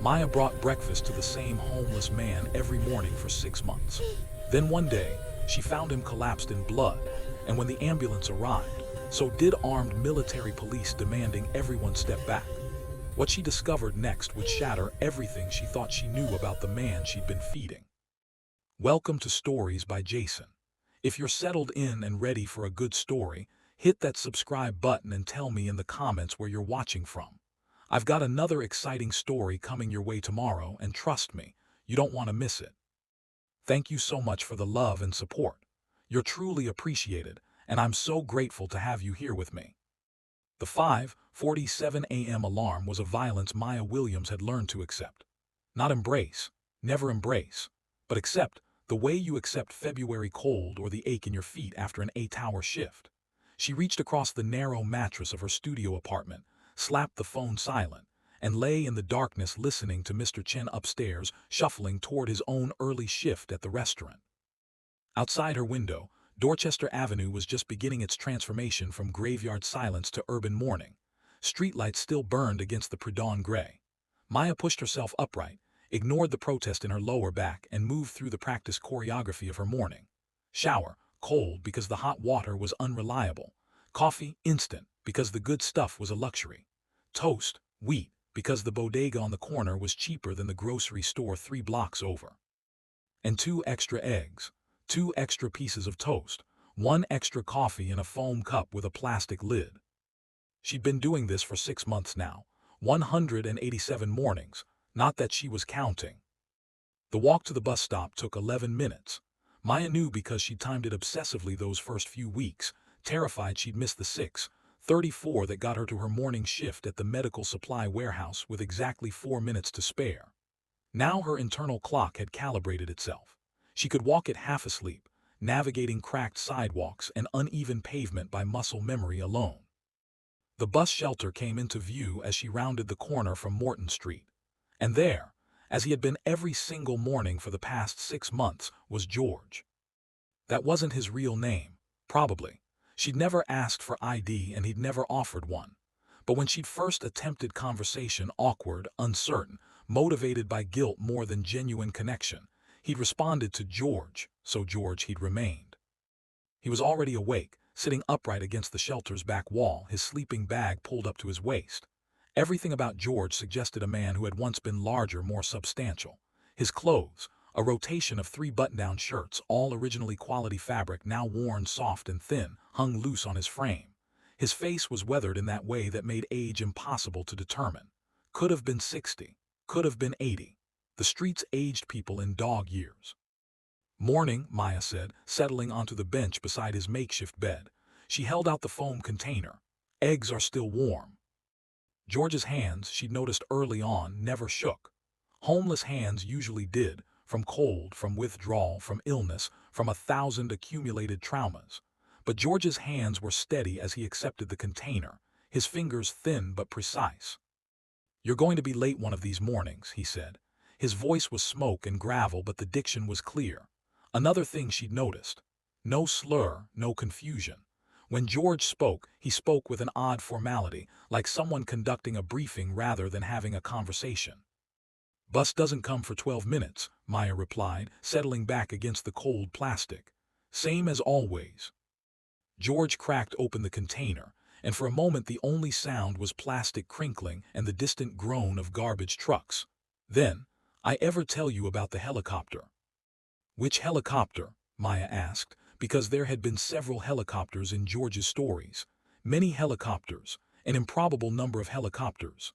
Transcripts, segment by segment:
Maya brought breakfast to the same homeless man every morning for 6 months. Then one day, she found him collapsed in blood, and when the ambulance arrived, so did armed military police demanding everyone step back. What she discovered next would shatter everything she thought she knew about the man she'd been feeding. Welcome to Stories by Jason. If you're settled in and ready for a good story, hit that subscribe button and tell me in the comments where you're watching from. I've got another exciting story coming your way tomorrow, and trust me, you don't want to miss it. Thank you so much for the love and support. You're truly appreciated, and I'm so grateful to have you here with me. The 5:47 a.m. alarm was a violence Maya Williams had learned to accept. Not embrace, never embrace, but accept the way you accept February cold or the ache in your feet after an 8-hour shift. She reached across the narrow mattress of her studio apartment, slapped the phone silent, and lay in the darkness listening to Mr. Chen upstairs shuffling toward his own early shift at the restaurant. Outside her window, Dorchester Avenue was just beginning its transformation from graveyard silence to urban mourning. Streetlights still burned against the pre-dawn gray. Maya pushed herself upright, ignored the protest in her lower back, and moved through the practiced choreography of her morning. Shower, cold because the hot water was unreliable. Coffee, instant, because the good stuff was a luxury. Toast, wheat, because the bodega on the corner was cheaper than the grocery store 3 blocks over. And 2 extra eggs. 2 extra pieces of toast, 1 extra coffee in a foam cup with a plastic lid. She'd been doing this for 6 months now, 187 mornings, not that she was counting. The walk to the bus stop took 11 minutes. Maya knew because she'd timed it obsessively those first few weeks, terrified she'd miss the 6:34 that got her to her morning shift at the medical supply warehouse with exactly 4 minutes to spare. Now her internal clock had calibrated itself. She could walk it half asleep, navigating cracked sidewalks and uneven pavement by muscle memory alone. The bus shelter came into view as she rounded the corner from Morton Street. And there, as he had been every single morning for the past 6 months, was George. That wasn't his real name, probably. She'd never asked for ID and he'd never offered one. But when she'd first attempted conversation, awkward, uncertain, motivated by guilt more than genuine connection, he'd responded to George, so George he'd remained. He was already awake, sitting upright against the shelter's back wall, his sleeping bag pulled up to his waist. Everything about George suggested a man who had once been larger, more substantial. His clothes, a rotation of 3 button-down shirts, all originally quality fabric, now worn soft and thin, hung loose on his frame. His face was weathered in that way that made age impossible to determine. Could have been 60, could have been 80. The streets aged people in dog years. "Morning," Maya said, settling onto the bench beside his makeshift bed. She held out the foam container. "Eggs are still warm." George's hands, she'd noticed early on, never shook. Homeless hands usually did, from cold, from withdrawal, from illness, from 1,000 accumulated traumas. But George's hands were steady as he accepted the container, his fingers thin but precise. "You're going to be late one of these mornings," he said. His voice was smoke and gravel, but the diction was clear. Another thing she'd noticed. No slur, no confusion. When George spoke, he spoke with an odd formality, like someone conducting a briefing rather than having a conversation. "Bus doesn't come for 12 minutes, Maya replied, settling back against the cold plastic. "Same as always." George cracked open the container, and for a moment the only sound was plastic crinkling and the distant groan of garbage trucks. Then, "I ever tell you about the helicopter?" "Which helicopter?" Maya asked, because there had been several helicopters in George's stories. Many helicopters, an improbable number of helicopters.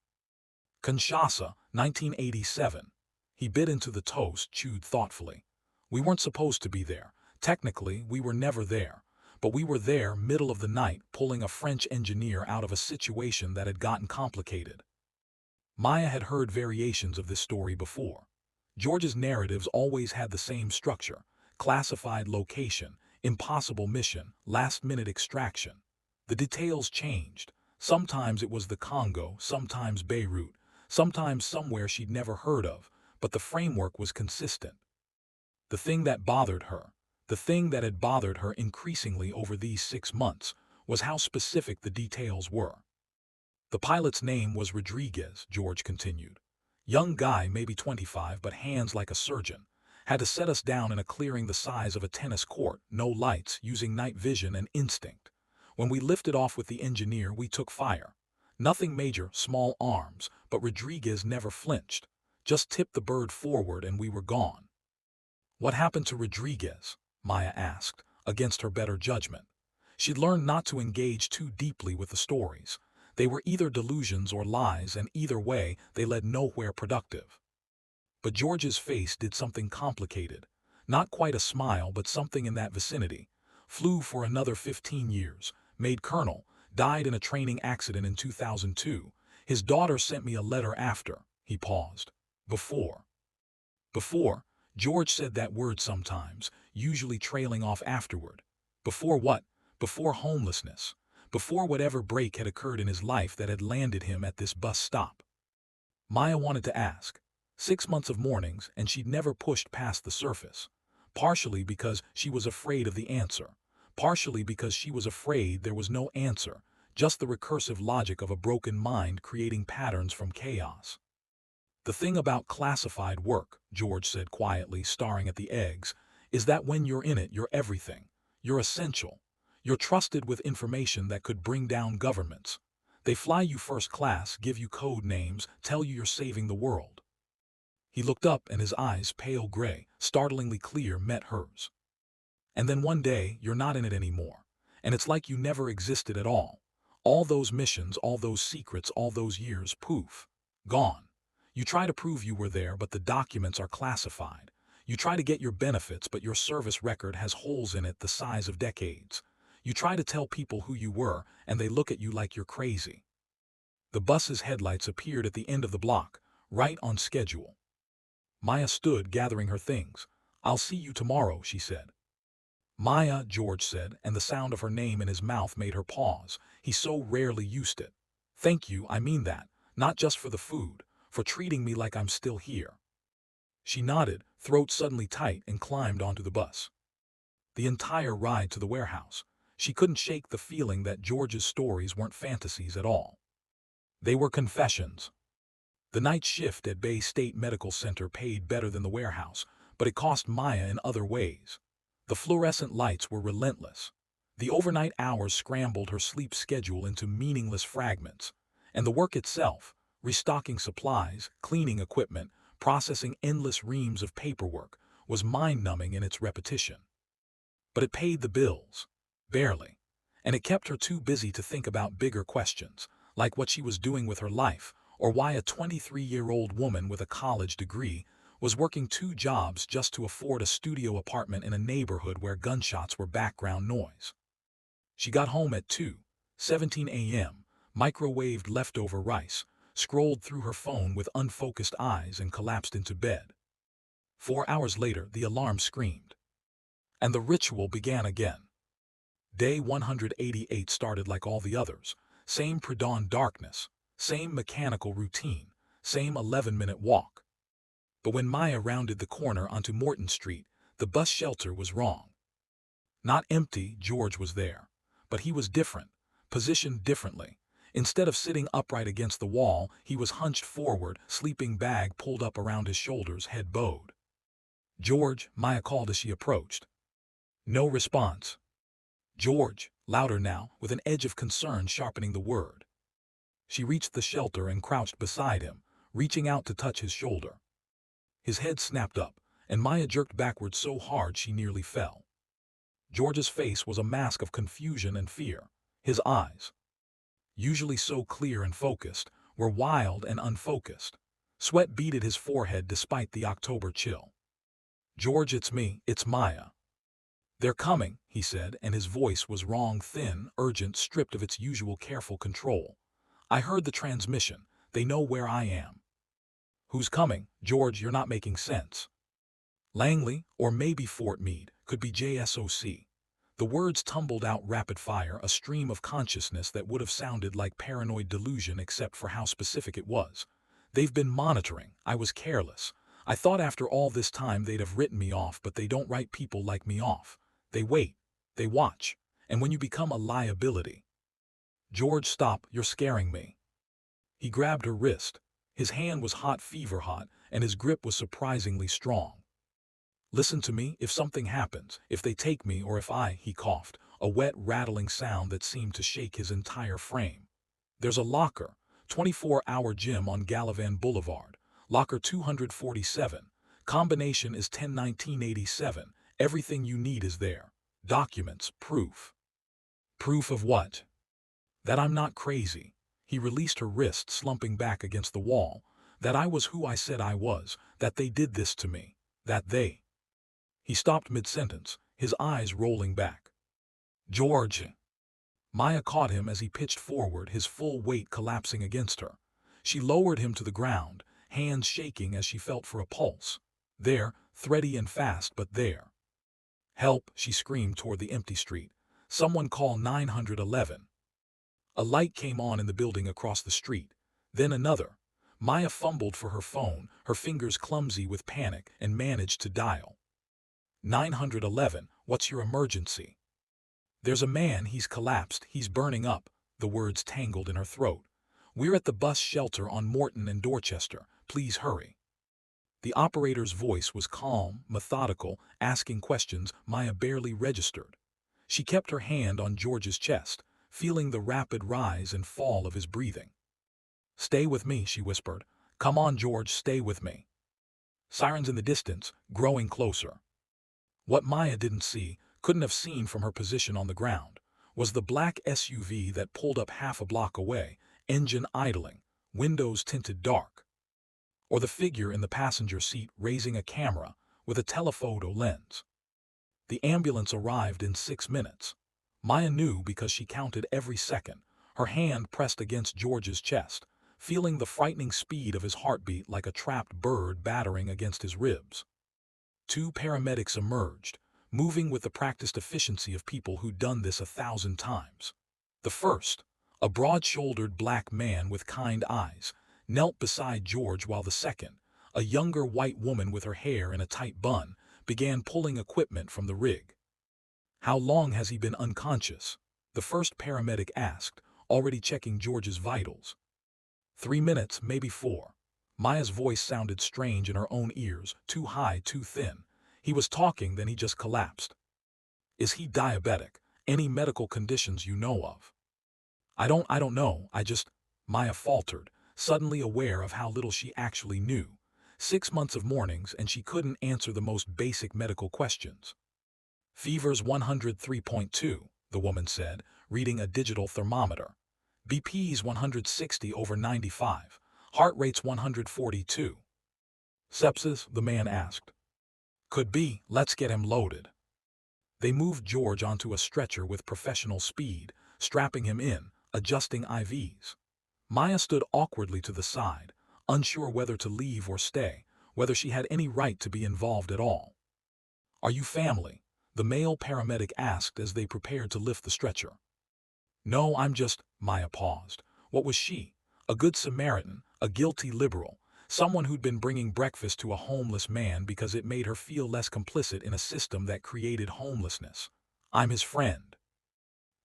"Kinshasa, 1987. He bit into the toast, chewed thoughtfully. "We weren't supposed to be there. Technically, we were never there. But we were there, middle of the night, pulling a French engineer out of a situation that had gotten complicated." Maya had heard variations of this story before. George's narratives always had the same structure: classified location, impossible mission, last-minute extraction. The details changed. Sometimes it was the Congo, sometimes Beirut, sometimes somewhere she'd never heard of, but the framework was consistent. The thing that bothered her, the thing that had bothered her increasingly over these 6 months, was how specific the details were. "The pilot's name was Rodriguez," George continued. Young guy, maybe 25, but hands like a surgeon. Had to set us down in a clearing the size of a tennis court, no lights, using night vision and instinct. When we lifted off with the engineer, we took fire. Nothing major, small arms, but Rodriguez never flinched. Just tipped the bird forward and we were gone. What happened to Rodriguez? Maya asked, against her better judgment. She'd learned not to engage too deeply with the stories. They were either delusions or lies, and either way, they led nowhere productive. But George's face did something complicated. Not quite a smile, but something in that vicinity. Flew for another 15 years, made colonel, died in a training accident in 2002. His daughter sent me a letter after. He paused. Before, George said that word sometimes, usually trailing off afterward. Before what? Before homelessness. Before whatever break had occurred in his life that had landed him at this bus stop. Maya wanted to ask. 6 months of mornings, and she'd never pushed past the surface. Partially because she was afraid of the answer. Partially because she was afraid there was no answer, just the recursive logic of a broken mind creating patterns from chaos. The thing about classified work, George said quietly, staring at the eggs, is that when you're in it, you're everything. You're essential. You're trusted with information that could bring down governments. They fly you first class, give you code names, tell you you're saving the world. He looked up and his eyes, pale gray, startlingly clear, met hers. And then one day, you're not in it anymore. And it's like you never existed at all. All those missions, all those secrets, all those years, poof, gone. You try to prove you were there, but the documents are classified. You try to get your benefits, but your service record has holes in it the size of decades. You try to tell people who you were, and they look at you like you're crazy. The bus's headlights appeared at the end of the block, right on schedule. Maya stood, gathering her things. "I'll see you tomorrow," she said. "Maya," George said, and the sound of her name in his mouth made her pause. He so rarely used it. "Thank you, I mean that. Not just for the food, for treating me like I'm still here." She nodded, throat suddenly tight, and climbed onto the bus. The entire ride to the warehouse, she couldn't shake the feeling that George's stories weren't fantasies at all. They were confessions. The night shift at Bay State Medical Center paid better than the warehouse, but it cost Maya in other ways. The fluorescent lights were relentless. The overnight hours scrambled her sleep schedule into meaningless fragments. And the work itself, restocking supplies, cleaning equipment, processing endless reams of paperwork, was mind-numbing in its repetition. But it paid the bills. Barely. And it kept her too busy to think about bigger questions, like what she was doing with her life, or why a 23-year-old woman with a college degree was working 2 jobs just to afford a studio apartment in a neighborhood where gunshots were background noise. She got home at 2:17 a.m., microwaved leftover rice, scrolled through her phone with unfocused eyes and collapsed into bed. 4 hours later, the alarm screamed. And the ritual began again. Day 188 started like all the others. Same pre-dawn darkness, same mechanical routine, same 11-minute walk. But when Maya rounded the corner onto Morton Street, the bus shelter was wrong. Not empty, George was there. But he was different, positioned differently. Instead of sitting upright against the wall, he was hunched forward, sleeping bag pulled up around his shoulders, head bowed. "George," Maya called as she approached. No response. "George," louder now, with an edge of concern sharpening the word. She reached the shelter and crouched beside him, reaching out to touch his shoulder. His head snapped up, and Maya jerked backward so hard she nearly fell. George's face was a mask of confusion and fear. His eyes, usually so clear and focused, were wild and unfocused. Sweat beaded his forehead despite the October chill. "George, it's me, it's Maya." "They're coming," he said, and his voice was wrong, thin, urgent, stripped of its usual careful control. "I heard the transmission. They know where I am." "Who's coming?" "George, you're not making sense." "Langley, or maybe Fort Meade, could be JSOC. The words tumbled out rapid fire, a stream of consciousness that would have sounded like paranoid delusion except for how specific it was. "They've been monitoring. I was careless. I thought after all this time they'd have written me off, but they don't write people like me off. They wait. They watch. And when you become a liability—" "George, stop, you're scaring me." He grabbed her wrist. His hand was hot, fever hot, and his grip was surprisingly strong. "Listen to me, if something happens, if they take me or if he coughed, a wet, rattling sound that seemed to shake his entire frame. "There's a locker, 24-hour gym on Gallivan Boulevard, locker 247. Combination is 101987. Everything you need is there. Documents, proof." "Proof of what?" "That I'm not crazy." He released her wrist, slumping back against the wall. "That I was who I said I was, that they did this to me, that they—" He stopped mid-sentence, his eyes rolling back. "George." Maya caught him as he pitched forward, his full weight collapsing against her. She lowered him to the ground, hands shaking as she felt for a pulse. There, thready and fast, but there. "Help," she screamed toward the empty street. "Someone call 911. A light came on in the building across the street. Then another. Maya fumbled for her phone, her fingers clumsy with panic, and managed to dial. 911, what's your emergency?" "There's a man, he's collapsed, he's burning up," the words tangled in her throat. "We're at the bus shelter on Morton and Dorchester. Please hurry." The operator's voice was calm, methodical, asking questions Maya barely registered. She kept her hand on George's chest, feeling the rapid rise and fall of his breathing. "Stay with me," she whispered. "Come on, George, stay with me." Sirens in the distance, growing closer. What Maya didn't see, couldn't have seen from her position on the ground, was the black SUV that pulled up half a block away, engine idling, windows tinted dark. Or the figure in the passenger seat raising a camera with a telephoto lens. The ambulance arrived in 6 minutes. Maya knew because she counted every second, her hand pressed against George's chest, feeling the frightening speed of his heartbeat like a trapped bird battering against his ribs. 2 paramedics emerged, moving with the practiced efficiency of people who'd done this 1,000 times. The first, a broad-shouldered black man with kind eyes, knelt beside George, while the second, a younger white woman with her hair in a tight bun, began pulling equipment from the rig. "How long has he been unconscious?" the first paramedic asked, already checking George's vitals. 3 minutes, maybe 4. Maya's voice sounded strange in her own ears, too high, too thin. "He was talking, then he just collapsed." "Is he diabetic? Any medical conditions you know of?" I don't know, Maya faltered, suddenly aware of how little she actually knew. 6 months of mornings and she couldn't answer the most basic medical questions. "Fever's 103.2, the woman said, reading a digital thermometer. BP's 160/95, heart rate's 142. "Sepsis?" the man asked. "Could be, let's get him loaded." They moved George onto a stretcher with professional speed, strapping him in, adjusting IVs. Maya stood awkwardly to the side, unsure whether to leave or stay, whether she had any right to be involved at all. "Are you family?" the male paramedic asked as they prepared to lift the stretcher. "No, I'm just—" Maya paused. What was she? A good Samaritan, a guilty liberal, someone who'd been bringing breakfast to a homeless man because it made her feel less complicit in a system that created homelessness. "I'm his friend."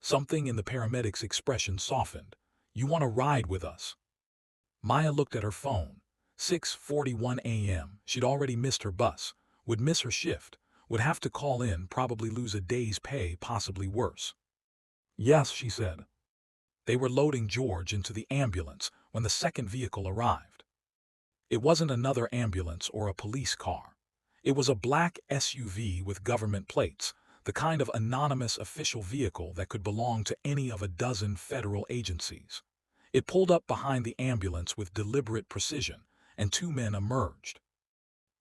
Something in the paramedic's expression softened. "You want to ride with us?" Maya looked at her phone. 6:41 a.m. She'd already missed her bus, would miss her shift, would have to call in, probably lose a day's pay, possibly worse. "Yes," she said. They were loading George into the ambulance when the second vehicle arrived. It wasn't another ambulance or a police car. It was a black SUV with government plates, the kind of anonymous official vehicle that could belong to any of a dozen federal agencies. It pulled up behind the ambulance with deliberate precision, and 2 men emerged.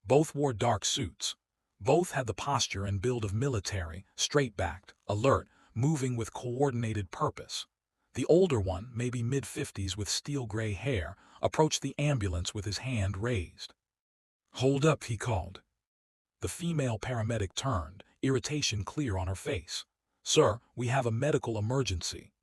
Both wore dark suits. Both had the posture and build of military, straight-backed, alert, moving with coordinated purpose. The older one, maybe mid-50s with steel-gray hair, approached the ambulance with his hand raised. "Hold up," he called. The female paramedic turned, irritation clear on her face. "Sir, we have a medical emergency."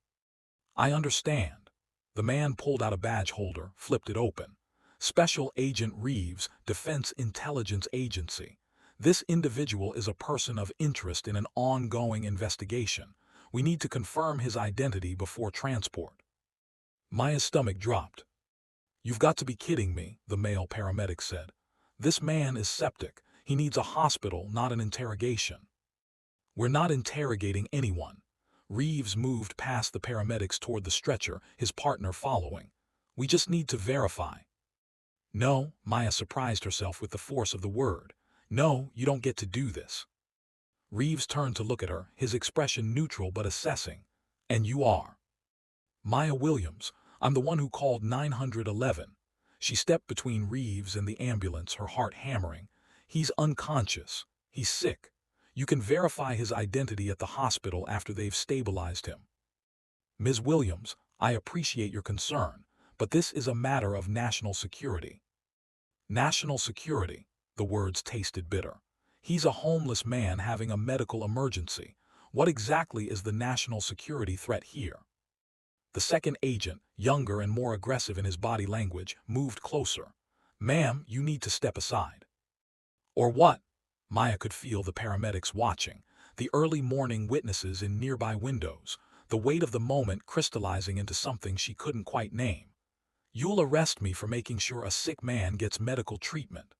"I understand." The man pulled out a badge holder, flipped it open. "Special Agent Reeves, Defense Intelligence Agency. This individual is a person of interest in an ongoing investigation. We need to confirm his identity before transport." Maya's stomach dropped. "You've got to be kidding me," the male paramedic said. "This man is septic. He needs a hospital, not an interrogation." "We're not interrogating anyone." Reeves moved past the paramedics toward the stretcher, his partner following. "We just need to verify." "No," Maya surprised herself with the force of the word. "No, you don't get to do this." Reeves turned to look at her, his expression neutral but assessing. "And you are?" "Maya Williams. I'm the one who called 911. She stepped between Reeves and the ambulance, her heart hammering. "He's unconscious. He's sick. You can verify his identity at the hospital after they've stabilized him." "Ms. Williams, I appreciate your concern, but this is a matter of national security." National security? The words tasted bitter. "He's a homeless man having a medical emergency. What exactly is the national security threat here?" The second agent, younger and more aggressive in his body language, moved closer. "Ma'am, you need to step aside." "Or what?" Maya could feel the paramedics watching, the early morning witnesses in nearby windows, the weight of the moment crystallizing into something she couldn't quite name. "You'll arrest me for making sure a sick man gets medical treatment."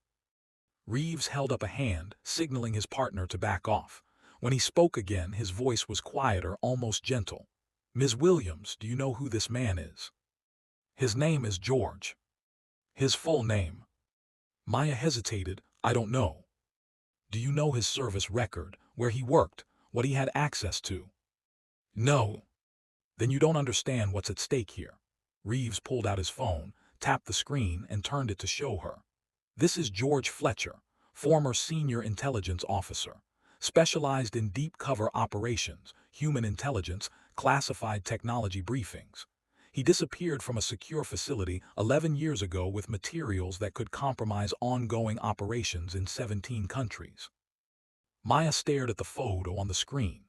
Reeves held up a hand, signaling his partner to back off. When he spoke again, his voice was quieter, almost gentle. "Ms. Williams, do you know who this man is?" "His name is George." "His full name?" Maya hesitated. "I don't know." "Do you know his service record, where he worked, what he had access to?" "No." "Then you don't understand what's at stake here." Reeves pulled out his phone, tapped the screen, and turned it to show her. "This is George Fletcher, former senior intelligence officer, specialized in deep cover operations, human intelligence, classified technology briefings. He disappeared from a secure facility 11 years ago with materials that could compromise ongoing operations in 17 countries." Maya stared at the photo on the screen.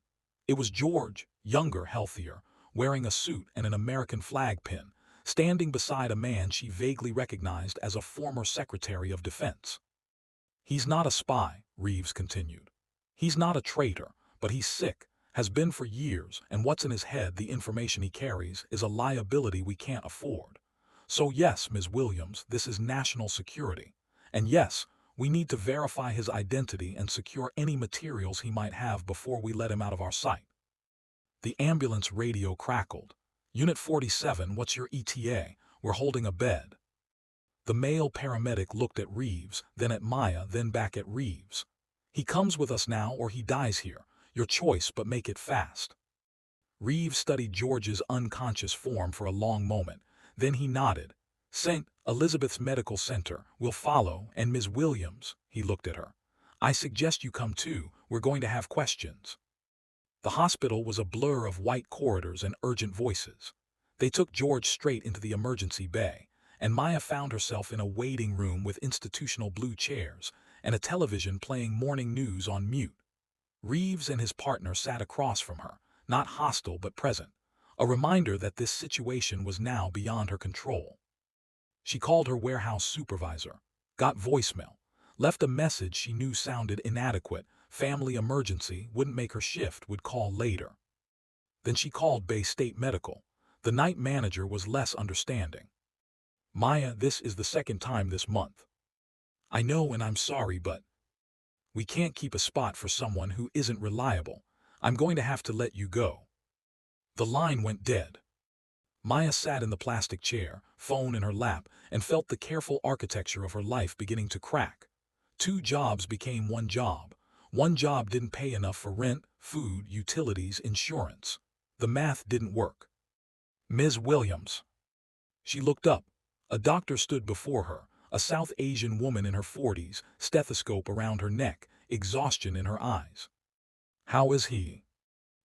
It was George, younger, healthier, wearing a suit and an American flag pin, standing beside a man she vaguely recognized as a former Secretary of Defense. "He's not a spy," Reeves continued. "He's not a traitor, but he's sick, has been for years, and what's in his head, the information he carries, is a liability we can't afford. So yes, Ms. Williams, this is national security. And yes, we need to verify his identity and secure any materials he might have before we let him out of our sight." The ambulance radio crackled. "Unit 47, what's your ETA? We're holding a bed." The male paramedic looked at Reeves, then at Maya, then back at Reeves. "He comes with us now or he dies here. Your choice, but make it fast." Reeves studied George's unconscious form for a long moment. Then he nodded. "St. Elizabeth's Medical Center will follow, and Ms. Williams," he looked at her, "I suggest you come too. We're going to have questions." The hospital was a blur of white corridors and urgent voices. They took George straight into the emergency bay, and Maya found herself in a waiting room with institutional blue chairs and a television playing morning news on mute. Reeves and his partner sat across from her, not hostile but present, a reminder that this situation was now beyond her control. She called her warehouse supervisor, got voicemail, left a message she knew sounded inadequate, family emergency, wouldn't make her shift, would call later. Then she called Bay State Medical. The night manager was less understanding. "Maya, this is the second time this month. I know and I'm sorry, but we can't keep a spot for someone who isn't reliable. I'm going to have to let you go." The line went dead. Maya sat in the plastic chair, phone in her lap, and felt the careful architecture of her life beginning to crack. 2 jobs became 1 job. 1 job didn't pay enough for rent, food, utilities, insurance. The math didn't work. "Ms. Williams." She looked up. A doctor stood before her, a South Asian woman in her 40s, stethoscope around her neck, exhaustion in her eyes. "How is he?"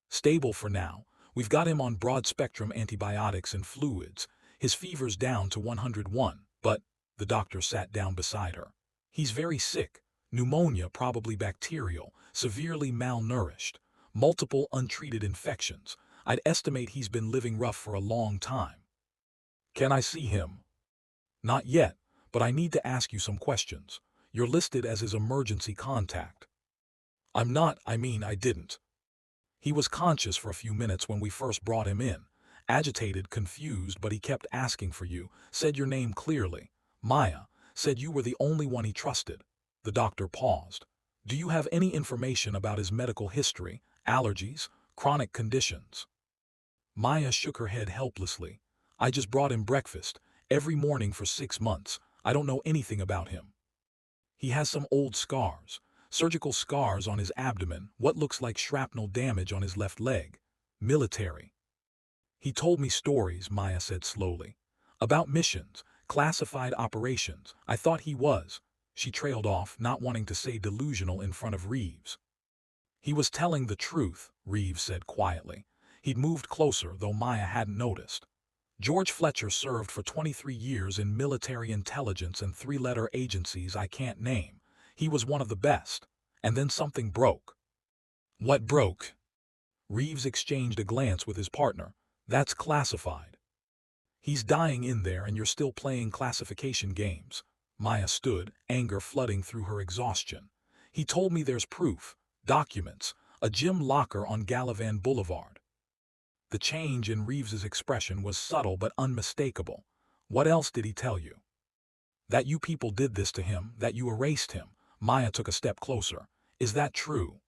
"Stable for now. We've got him on broad-spectrum antibiotics and fluids. His fever's down to 101, but," the doctor sat down beside her, "he's very sick. Pneumonia, probably bacterial, severely malnourished, multiple untreated infections. I'd estimate he's been living rough for a long time." "Can I see him?" "Not yet, but I need to ask you some questions. You're listed as his emergency contact." I didn't. He was conscious for a few minutes when we first brought him in. Agitated, confused, but he kept asking for you, said your name clearly. Maya said you were the only one he trusted. The doctor paused. Do you have any information about his medical history, allergies, chronic conditions? Maya shook her head helplessly. I just brought him breakfast, every morning for 6 months. I don't know anything about him. He has some old scars, surgical scars on his abdomen, what looks like shrapnel damage on his left leg. Military. He told me stories, Maya said slowly. About missions, classified operations. I thought he was. She trailed off, not wanting to say delusional in front of Reeves. He was telling the truth, Reeves said quietly. He'd moved closer, though Maya hadn't noticed. George Fletcher served for 23 years in military intelligence and three-letter agencies I can't name. He was one of the best. And then something broke. What broke? Reeves exchanged a glance with his partner. That's classified. He's dying in there and you're still playing classification games. Maya stood, anger flooding through her exhaustion. He told me there's proof, documents, a gym locker on Gallivan Boulevard. The change in Reeves's expression was subtle but unmistakable. What else did he tell you? That you people did this to him, that you erased him. Maya took a step closer. Is that true?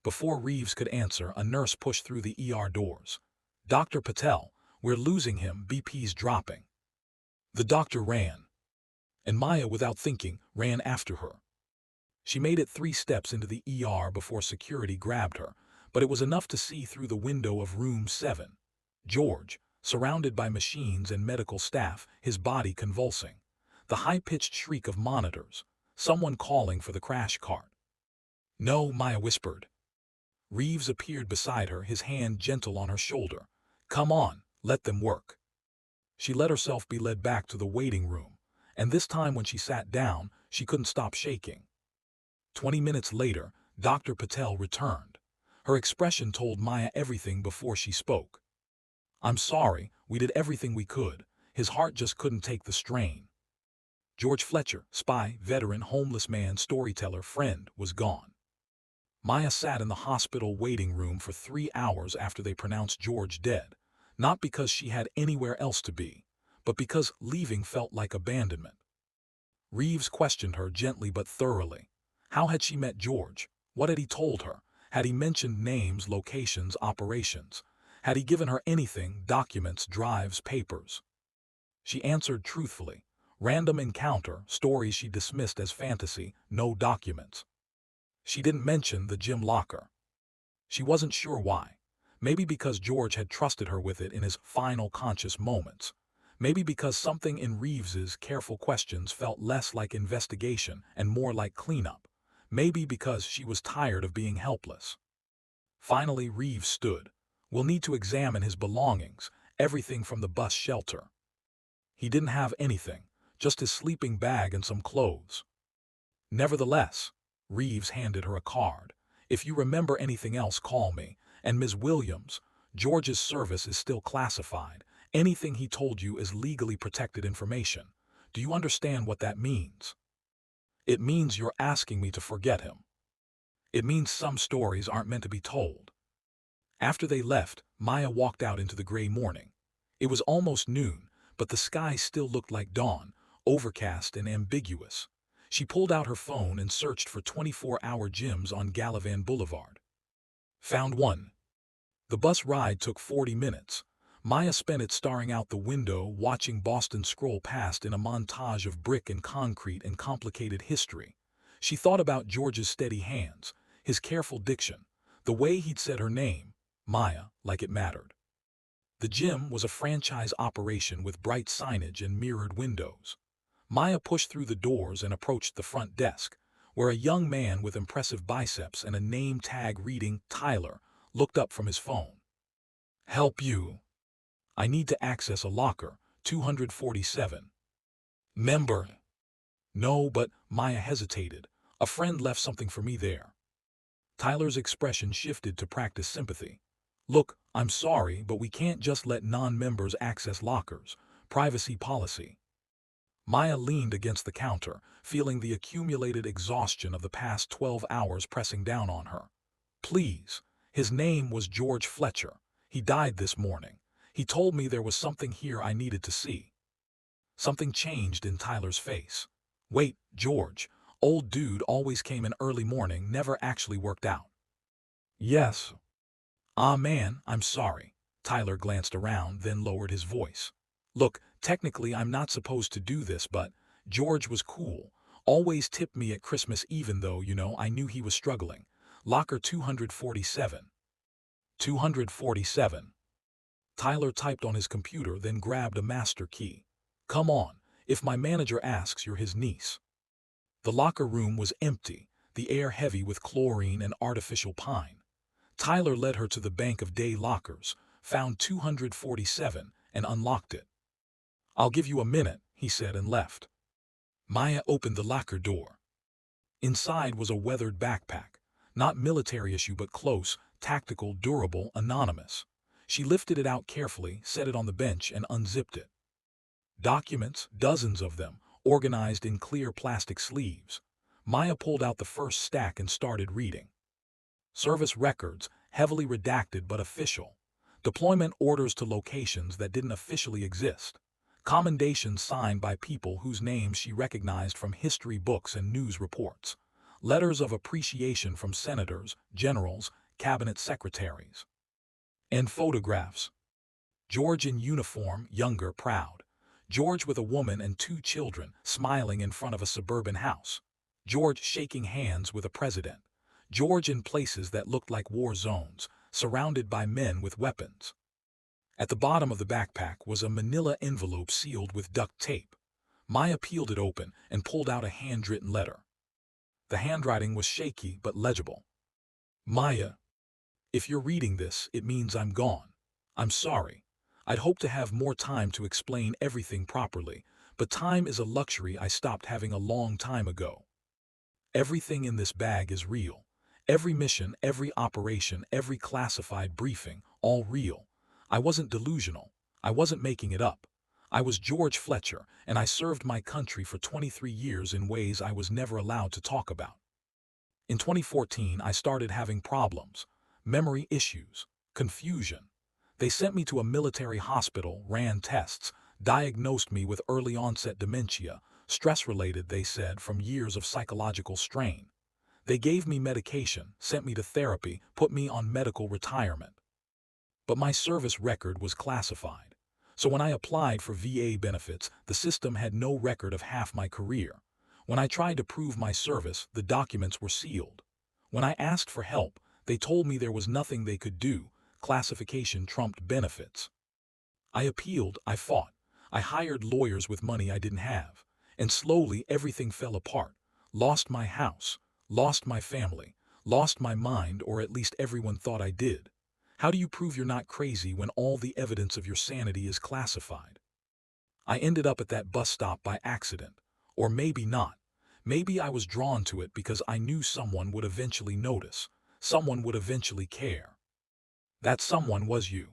Before Reeves could answer, a nurse pushed through the ER doors. Dr. Patel, we're losing him, BP's dropping. The doctor ran. And Maya, without thinking, ran after her. She made it 3 steps into the ER before security grabbed her, but it was enough to see through the window of room 7. George, surrounded by machines and medical staff, his body convulsing. The high-pitched shriek of monitors, someone calling for the crash cart. No, Maya whispered. Reeves appeared beside her, his hand gentle on her shoulder. Come on, let them work. She let herself be led back to the waiting room, and this time when she sat down, she couldn't stop shaking. 20 minutes later, Dr. Patel returned. Her expression told Maya everything before she spoke. I'm sorry, we did everything we could. His heart just couldn't take the strain. George Fletcher, spy, veteran, homeless man, storyteller, friend, was gone. Maya sat in the hospital waiting room for 3 hours after they pronounced George dead, not because she had anywhere else to be, but because leaving felt like abandonment. Reeves questioned her gently but thoroughly. How had she met George? What had he told her? Had he mentioned names, locations, operations? Had he given her anything, documents, drives, papers? She answered truthfully. Random encounter, stories she dismissed as fantasy, no documents. She didn't mention the gym locker. She wasn't sure why. Maybe because George had trusted her with it in his final conscious moments. Maybe because something in Reeves's careful questions felt less like investigation and more like cleanup. Maybe because she was tired of being helpless. Finally, Reeves stood. We'll need to examine his belongings, everything from the bus shelter. He didn't have anything, just his sleeping bag and some clothes. Nevertheless, Reeves handed her a card. If you remember anything else, call me. And Ms. Williams, George's service is still classified. Anything he told you is legally protected information. Do you understand what that means? It means you're asking me to forget him. It means some stories aren't meant to be told. After they left, Maya walked out into the gray morning. It was almost noon, but the sky still looked like dawn, overcast and ambiguous. She pulled out her phone and searched for 24-hour gyms on Gallivan Boulevard. Found one. The bus ride took 40 minutes. Maya spent it staring out the window, watching Boston scroll past in a montage of brick and concrete and complicated history. She thought about George's steady hands, his careful diction, the way he'd said her name, Maya, like it mattered. The gym was a franchise operation with bright signage and mirrored windows. Maya pushed through the doors and approached the front desk, where a young man with impressive biceps and a name tag reading Tyler looked up from his phone. Help you. I need to access a locker, 247. Member. No, but Maya hesitated. A friend left something for me there. Tyler's expression shifted to practice sympathy. Look, I'm sorry, but we can't just let non-members access lockers. Privacy policy. Maya leaned against the counter, feeling the accumulated exhaustion of the past 12 hours pressing down on her. Please. His name was George Fletcher. He died this morning. He told me there was something here I needed to see. Something changed in Tyler's face. Wait, George, old dude always came in early morning, never actually worked out. Yes. Ah man, I'm sorry. Tyler glanced around, then lowered his voice. Look, technically I'm not supposed to do this, but George was cool. Always tipped me at Christmas even though, I knew he was struggling. Locker 247. 247. Tyler typed on his computer, then grabbed a master key. Come on, if my manager asks, you're his niece. The locker room was empty, the air heavy with chlorine and artificial pine. Tyler led her to the bank of day lockers, found 247, and unlocked it. I'll give you a minute, he said and left. Maya opened the locker door. Inside was a weathered backpack, not military issue but close, tactical, durable, anonymous. She lifted it out carefully, set it on the bench, and unzipped it. Documents, dozens of them, organized in clear plastic sleeves. Maya pulled out the first stack and started reading. Service records, heavily redacted but official. Deployment orders to locations that didn't officially exist. Commendations signed by people whose names she recognized from history books and news reports. Letters of appreciation from senators, generals, cabinet secretaries. And photographs. George in uniform, younger, proud. George with a woman and 2 children, smiling in front of a suburban house. George shaking hands with a president. George in places that looked like war zones, surrounded by men with weapons. At the bottom of the backpack was a manila envelope sealed with duct tape. Maya peeled it open and pulled out a handwritten letter. The handwriting was shaky but legible. Maya, if you're reading this, it means I'm gone. I'm sorry. I'd hoped to have more time to explain everything properly, but time is a luxury I stopped having a long time ago. Everything in this bag is real. Every mission, every operation, every classified briefing, all real. I wasn't delusional. I wasn't making it up. I was George Fletcher, and I served my country for 23 years in ways I was never allowed to talk about. In 2014, I started having problems, memory issues, confusion. They sent me to a military hospital, ran tests, diagnosed me with early-onset dementia, stress-related, they said, from years of psychological strain. They gave me medication, sent me to therapy, put me on medical retirement. But my service record was classified. So when I applied for VA benefits, the system had no record of half my career. When I tried to prove my service, the documents were sealed. When I asked for help, they told me there was nothing they could do. Classification trumped benefits. I appealed, I fought. I hired lawyers with money I didn't have. And slowly everything fell apart. Lost my house. Lost my family. Lost my mind, or at least everyone thought I did. How do you prove you're not crazy when all the evidence of your sanity is classified? I ended up at that bus stop by accident. Or maybe not. Maybe I was drawn to it because I knew someone would eventually notice. Someone would eventually care. That someone was you.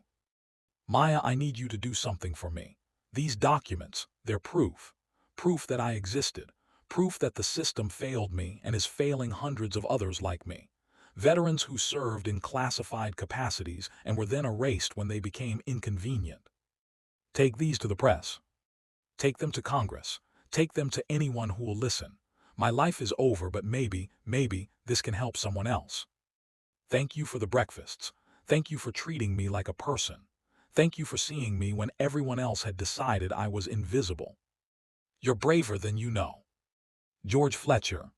Maya, I need you to do something for me. These documents, they're proof. Proof that I existed. Proof that the system failed me and is failing hundreds of others like me. Veterans who served in classified capacities and were then erased when they became inconvenient. Take these to the press. Take them to Congress. Take them to anyone who will listen. My life is over, but maybe, this can help someone else. Thank you for the breakfasts. Thank you for treating me like a person. Thank you for seeing me when everyone else had decided I was invisible. You're braver than you know. George Fletcher.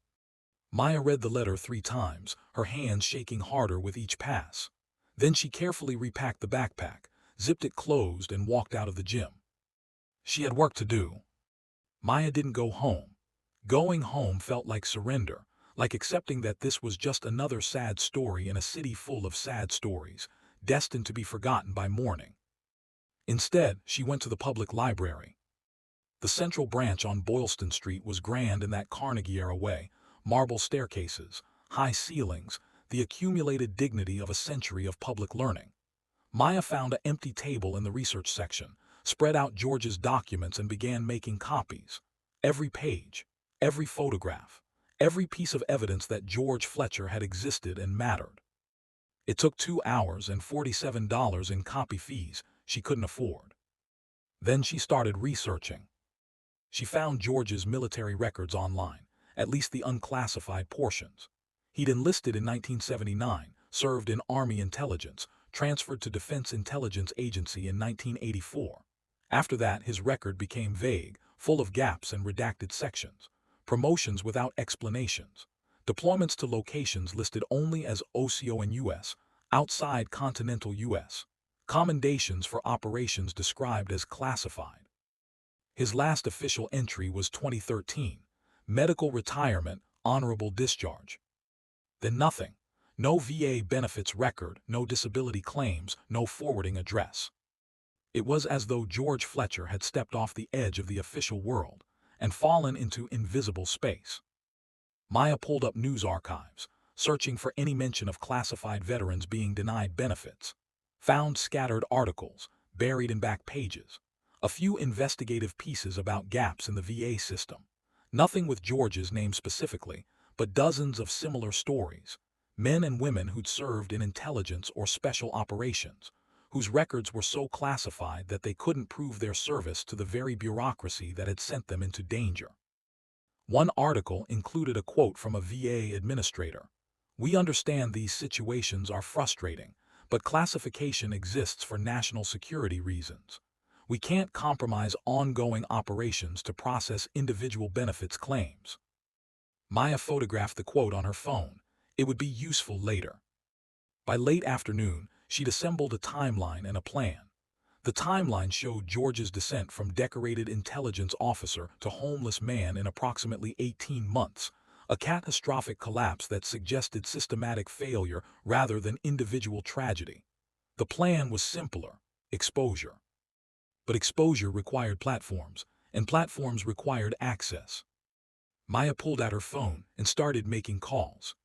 Maya read the letter 3 times, her hands shaking harder with each pass. Then she carefully repacked the backpack, zipped it closed, and walked out of the gym. She had work to do. Maya didn't go home. Going home felt like surrender, like accepting that this was just another sad story in a city full of sad stories, destined to be forgotten by morning. Instead, she went to the public library. The central branch on Boylston Street was grand in that Carnegie-era way, marble staircases, high ceilings, the accumulated dignity of a century of public learning. Maya found an empty table in the research section, spread out George's documents, and began making copies. Every page, every photograph, every piece of evidence that George Fletcher had existed and mattered. It took 2 hours and $47 in copy fees. she couldn't afford. Then she started researching. She found George's military records online, at least the unclassified portions. He'd enlisted in 1979, served in Army intelligence, transferred to Defense Intelligence Agency in 1984. After that, his record became vague, full of gaps and redacted sections. Promotions without explanations. Deployments to locations listed only as OCO in U.S., outside continental U.S. Commendations for operations described as classified. His last official entry was 2013. Medical retirement, honorable discharge. Then nothing. No VA benefits record, no disability claims, no forwarding address. It was as though George Fletcher had stepped off the edge of the official world and fallen into invisible space. Maya pulled up news archives, searching for any mention of classified veterans being denied benefits. Found scattered articles, buried in back pages. A few investigative pieces about gaps in the VA system. Nothing with George's name specifically, but dozens of similar stories. Men and women who'd served in intelligence or special operations, whose records were so classified that they couldn't prove their service to the very bureaucracy that had sent them into danger. One article included a quote from a VA administrator. "We understand these situations are frustrating, but classification exists for national security reasons. We can't compromise ongoing operations to process individual benefits claims." Maya photographed the quote on her phone. It would be useful later. By late afternoon, she'd assembled a timeline and a plan. The timeline showed George's descent from decorated intelligence officer to homeless man in approximately 18 months, a catastrophic collapse that suggested systematic failure rather than individual tragedy. The plan was simpler: exposure. But exposure required platforms, and platforms required access. Maya pulled out her phone and started making calls.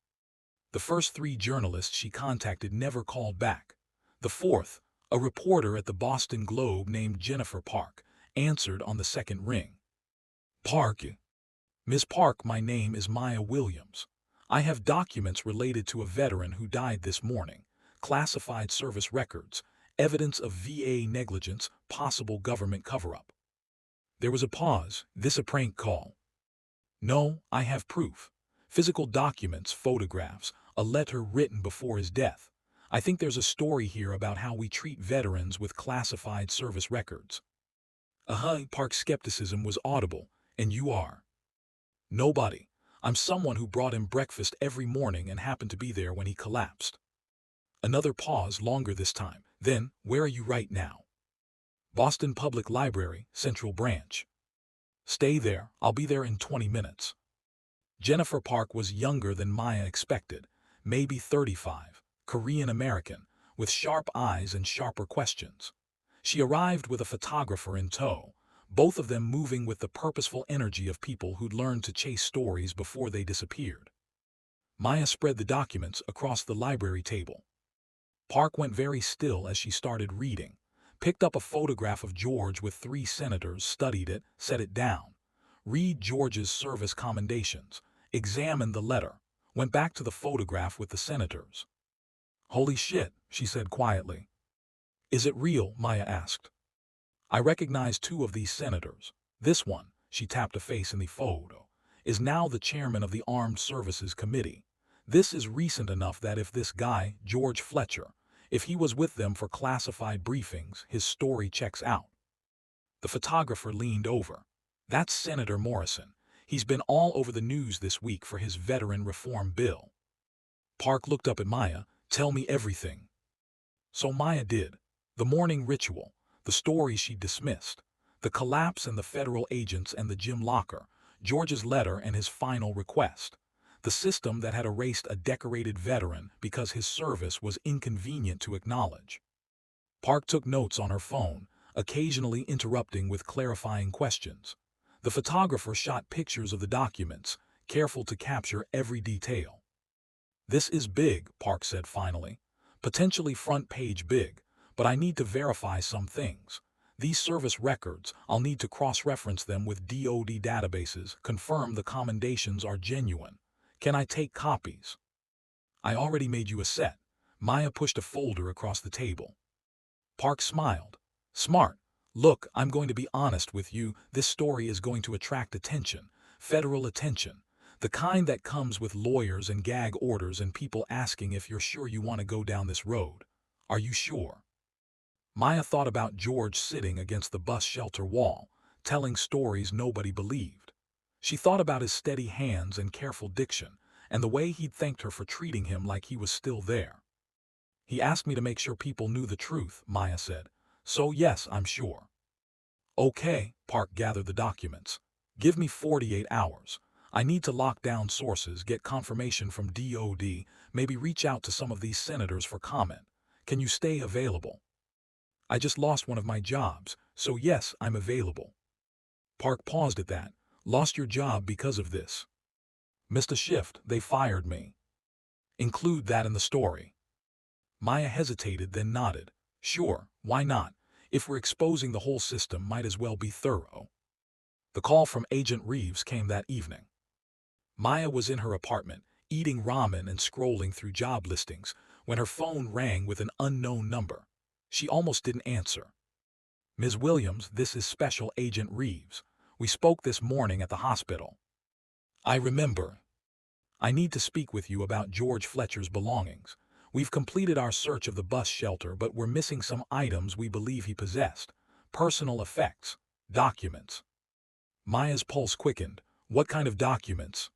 The first 3 journalists she contacted never called back. The fourth, a reporter at the Boston Globe named Jennifer Park, answered on the second ring. "Park. Ms. Park, my name is Maya Williams. I have documents related to a veteran who died this morning, classified service records, evidence of VA negligence, possible government cover-up." There was a pause. "This a prank call?" "No, I have proof. Physical documents, photographs, a letter written before his death. I think there's a story here about how we treat veterans with classified service records." Park's skepticism was audible. "And you are?" "Nobody. I'm someone who brought him breakfast every morning and happened to be there when he collapsed." Another pause, longer this time. "Then, where are you right now?" "Boston Public Library, Central Branch." "Stay there. I'll be there in 20 minutes. Jennifer Park was younger than Maya expected, maybe 35, Korean American, with sharp eyes and sharper questions. She arrived with a photographer in tow, both of them moving with the purposeful energy of people who'd learned to chase stories before they disappeared. Maya spread the documents across the library table. Park went very still as she started reading, picked up a photograph of George with 3 senators, studied it, set it down. Read George's service commendations, examined the letter, went back to the photograph with the senators. "Holy shit," she said quietly. "Is it real?" Maya asked. "I recognize 2 of these senators. This one," she tapped a face in the photo, "is now the chairman of the Armed Services Committee. This is recent enough that if this guy, George Fletcher, if he was with them for classified briefings, his story checks out." The photographer leaned over. "That's Senator Morrison. He's been all over the news this week for his veteran reform bill." Park looked up at Maya. "Tell me everything." So Maya did. The morning ritual, the stories she dismissed, the collapse and the federal agents and the gym locker, George's letter and his final request, the system that had erased a decorated veteran because his service was inconvenient to acknowledge. Park took notes on her phone, occasionally interrupting with clarifying questions. The photographer shot pictures of the documents, careful to capture every detail. "This is big," Park said finally. "Potentially front-page big, but I need to verify some things. These service records, I'll need to cross-reference them with DoD databases, confirm the commendations are genuine. Can I take copies?" "I already made you a set." Maya pushed a folder across the table. Park smiled. Smart. Look, I'm going to be honest with you, this story is going to attract attention, federal attention, the kind that comes with lawyers and gag orders and people asking if you're sure you want to go down this road. Are you sure? Maya thought about George sitting against the bus shelter wall, telling stories nobody believed. She thought about his steady hands and careful diction, and the way he'd thanked her for treating him like he was still there. He asked me to make sure people knew the truth, Maya said. So yes, I'm sure. Okay, Park gathered the documents. Give me 48 hours. I need to lock down sources, get confirmation from DOD, maybe reach out to some of these senators for comment. Can you stay available? I just lost one of my jobs, so yes, I'm available. Park paused at that. Lost your job because of this? Missed a shift, they fired me. Include that in the story. Maya hesitated, then nodded. Sure, why not? If we're exposing the whole system, might as well be thorough. The call from Agent Reeves came that evening. Maya was in her apartment, eating ramen and scrolling through job listings, when her phone rang with an unknown number. She almost didn't answer. Ms. Williams, this is Special Agent Reeves. We spoke this morning at the hospital. I remember. I need to speak with you about George Fletcher's belongings. We've completed our search of the bus shelter, but we're missing some items we believe he possessed. Personal effects. Documents. Maya's pulse quickened. What kind of documents?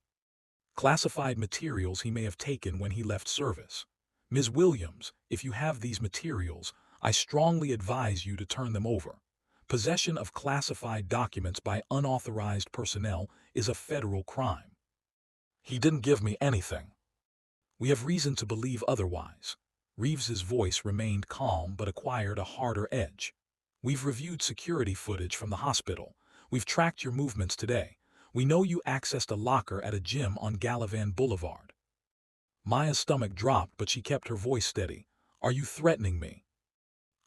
Classified materials he may have taken when he left service. Ms. Williams, if you have these materials, I strongly advise you to turn them over. Possession of classified documents by unauthorized personnel is a federal crime. He didn't give me anything. We have reason to believe otherwise. Reeves's voice remained calm but acquired a harder edge. We've reviewed security footage from the hospital. We've tracked your movements today. We know you accessed a locker at a gym on Gallivan Boulevard. Maya's stomach dropped, but she kept her voice steady. Are you threatening me?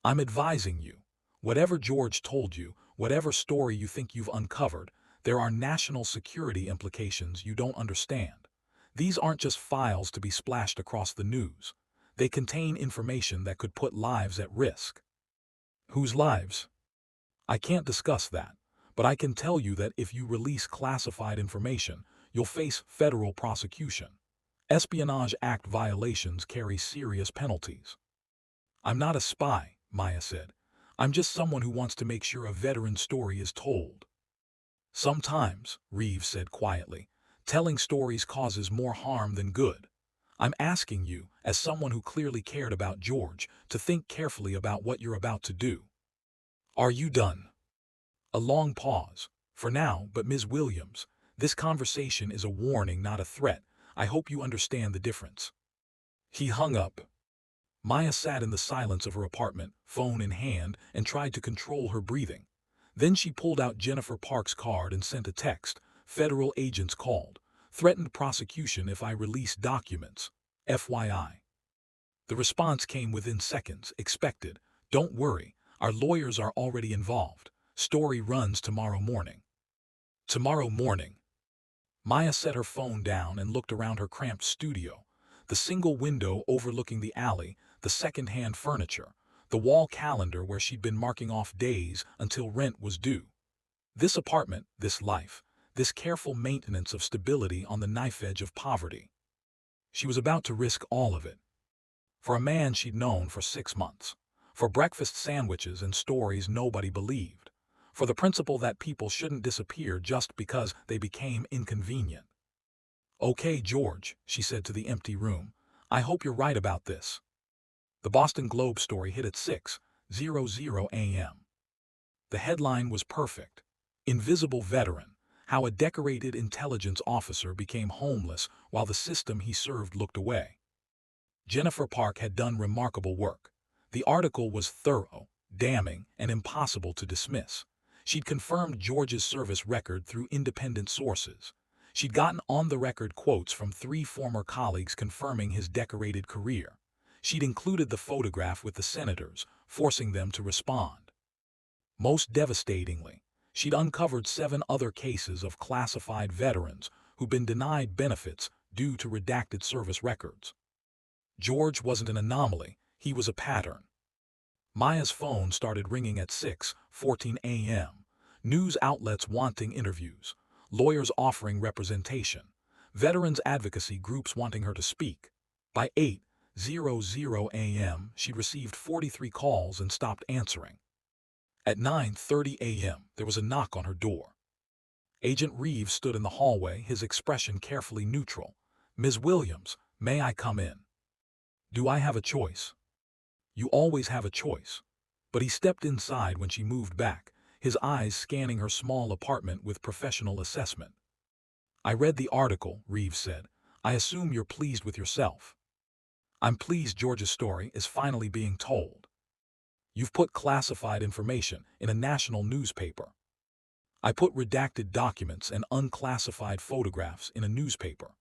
I'm advising you. Whatever George told you, whatever story you think you've uncovered, there are national security implications you don't understand. These aren't just files to be splashed across the news. They contain information that could put lives at risk. Whose lives? I can't discuss that, but I can tell you that if you release classified information, you'll face federal prosecution. Espionage Act violations carry serious penalties. I'm not a spy, Maya said. I'm just someone who wants to make sure a veteran's story is told. Sometimes, Reeves said quietly, telling stories causes more harm than good. I'm asking you, as someone who clearly cared about George, to think carefully about what you're about to do. Are you done? A long pause. For now, but Ms. Williams, this conversation is a warning, not a threat. I hope you understand the difference. He hung up. Maya sat in the silence of her apartment, phone in hand, and tried to control her breathing. Then she pulled out Jennifer Park's card and sent a text. Federal agents called. Threatened prosecution if I release documents. FYI. The response came within seconds. Expected. Don't worry. Our lawyers are already involved. Story runs tomorrow morning. Tomorrow morning. Maya set her phone down and looked around her cramped studio. The single window overlooking the alley, the second-hand furniture, the wall calendar where she'd been marking off days until rent was due. This apartment, this life, this careful maintenance of stability on the knife edge of poverty. She was about to risk all of it. For a man she'd known for 6 months. For breakfast sandwiches and stories nobody believed. For the principle that people shouldn't disappear just because they became inconvenient. Okay, George, she said to the empty room. I hope you're right about this. The Boston Globe story hit at 6:00 a.m. The headline was perfect. Invisible veteran, how a decorated intelligence officer became homeless while the system he served looked away. Jennifer Park had done remarkable work. The article was thorough, damning, and impossible to dismiss. She'd confirmed George's service record through independent sources. She'd gotten on-the-record quotes from 3 former colleagues confirming his decorated career. She'd included the photograph with the senators, forcing them to respond. Most devastatingly, she'd uncovered 7 other cases of classified veterans who'd been denied benefits due to redacted service records. George wasn't an anomaly, he was a pattern. Maya's phone started ringing at 6:14 a.m. News outlets wanting interviews, lawyers offering representation, veterans advocacy groups wanting her to speak. By 8:00 a.m., she'd received 43 calls and stopped answering. At 9:30 a.m., there was a knock on her door. Agent Reeves stood in the hallway, his expression carefully neutral. "Ms. Williams, may I come in?" "Do I have a choice?" "You always have a choice." But he stepped inside when she moved back, his eyes scanning her small apartment with professional assessment. "I read the article," Reeves said. "I assume you're pleased with yourself." "I'm pleased George's story is finally being told. You've put classified information in a national newspaper. I put redacted documents and unclassified photographs in a newspaper.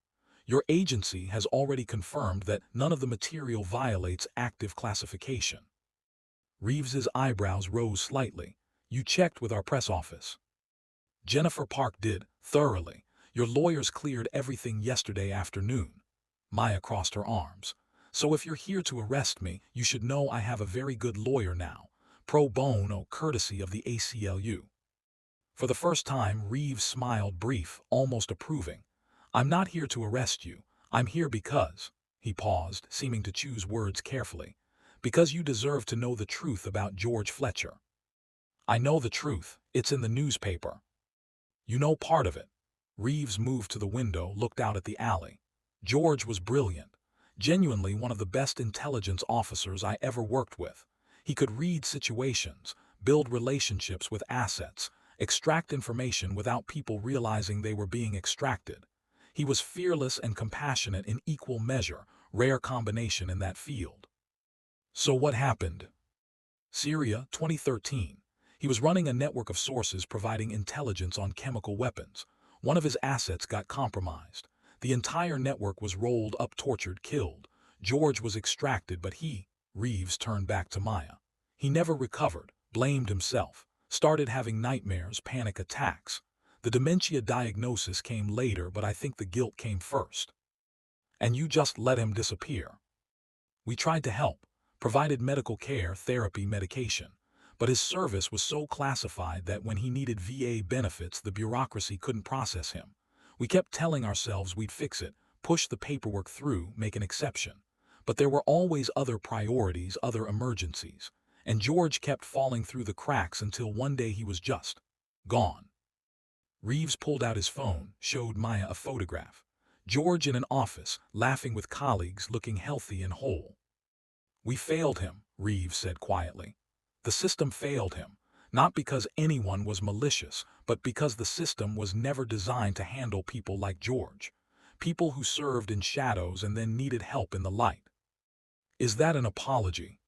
Your agency has already confirmed that none of the material violates active classification." Reeves's eyebrows rose slightly. "You checked with our press office?" "Jennifer Park did, thoroughly. Your lawyers cleared everything yesterday afternoon." Maya crossed her arms. "So if you're here to arrest me, you should know I have a very good lawyer now, pro bono courtesy of the ACLU." For the first time, Reeves smiled, brief, almost approving. "I'm not here to arrest you. I'm here because—" he paused, seeming to choose words carefully, "because you deserve to know the truth about George Fletcher." "I know the truth. It's in the newspaper." "You know part of it." Reeves moved to the window, looked out at the alley. "George was brilliant. Genuinely one of the best intelligence officers I ever worked with. He could read situations, build relationships with assets, extract information without people realizing they were being extracted. He was fearless and compassionate in equal measure, rare combination in that field." "So what happened?" "Syria, 2013. He was running a network of sources providing intelligence on chemical weapons. One of his assets got compromised. The entire network was rolled up, tortured, killed. George was extracted, but Reeves turned back to Maya. "He never recovered, blamed himself, started having nightmares, panic attacks. The dementia diagnosis came later, but I think the guilt came first." "And you just let him disappear?" "We tried to help, provided medical care, therapy, medication. But his service was so classified that when he needed VA benefits, the bureaucracy couldn't process him. We kept telling ourselves we'd fix it, push the paperwork through, make an exception. But there were always other priorities, other emergencies. And George kept falling through the cracks until one day he was just gone." Reeves pulled out his phone, showed Maya a photograph. George in an office, laughing with colleagues, looking healthy and whole. "We failed him," Reeves said quietly. "The system failed him, not because anyone was malicious, but because the system was never designed to handle people like George. People who served in shadows and then needed help in the light." "Is that an apology?"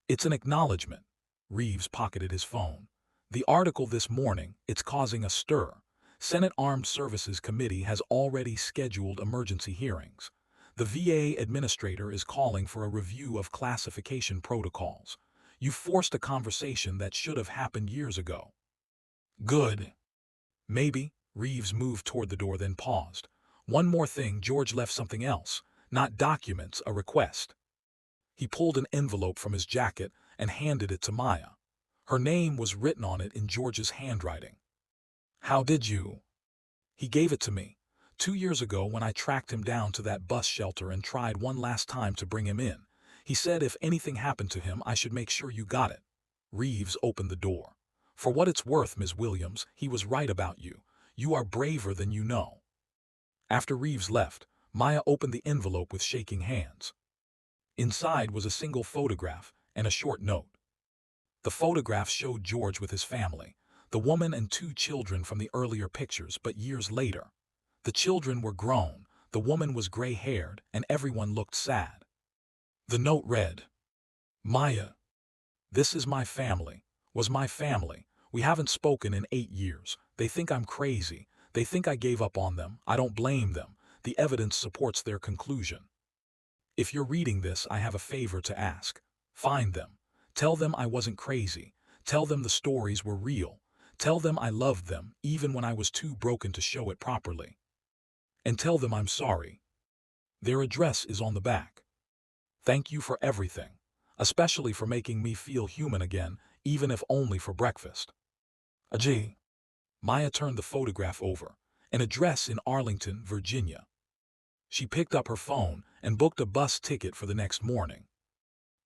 "It's an acknowledgement." Reeves pocketed his phone. "The article this morning, it's causing a stir. Senate Armed Services Committee has already scheduled emergency hearings. The VA administrator is calling for a review of classification protocols. You forced a conversation that should have happened years ago." "Good." "Maybe." Reeves moved toward the door, then paused. "One more thing, George left something else. Not documents, a request." He pulled an envelope from his jacket and handed it to Maya. Her name was written on it in George's handwriting. "How did you—" "He gave it to me 2 years ago when I tracked him down to that bus shelter and tried one last time to bring him in. He said if anything happened to him, I should make sure you got it." Reeves opened the door. "For what it's worth, Ms. Williams, he was right about you. You are braver than you know." After Reeves left, Maya opened the envelope with shaking hands. Inside was a single photograph and a short note. The photograph showed George with his family, the woman and 2 children from the earlier pictures, but years later. The children were grown, the woman was gray-haired, and everyone looked sad. The note read, "Maya, this is my family, was my family. We haven't spoken in 8 years. They think I'm crazy. They think I gave up on them. I don't blame them. The evidence supports their conclusion. If you're reading this, I have a favor to ask. Find them. Tell them I wasn't crazy. Tell them the stories were real. Tell them I loved them, even when I was too broken to show it properly. And tell them I'm sorry. Their address is on the back. Thank you for everything. especially for making me feel human again, even if only for breakfast. Gee. Maya turned the photograph over, an address in Arlington, Virginia. She picked up her phone and booked a bus ticket for the next morning.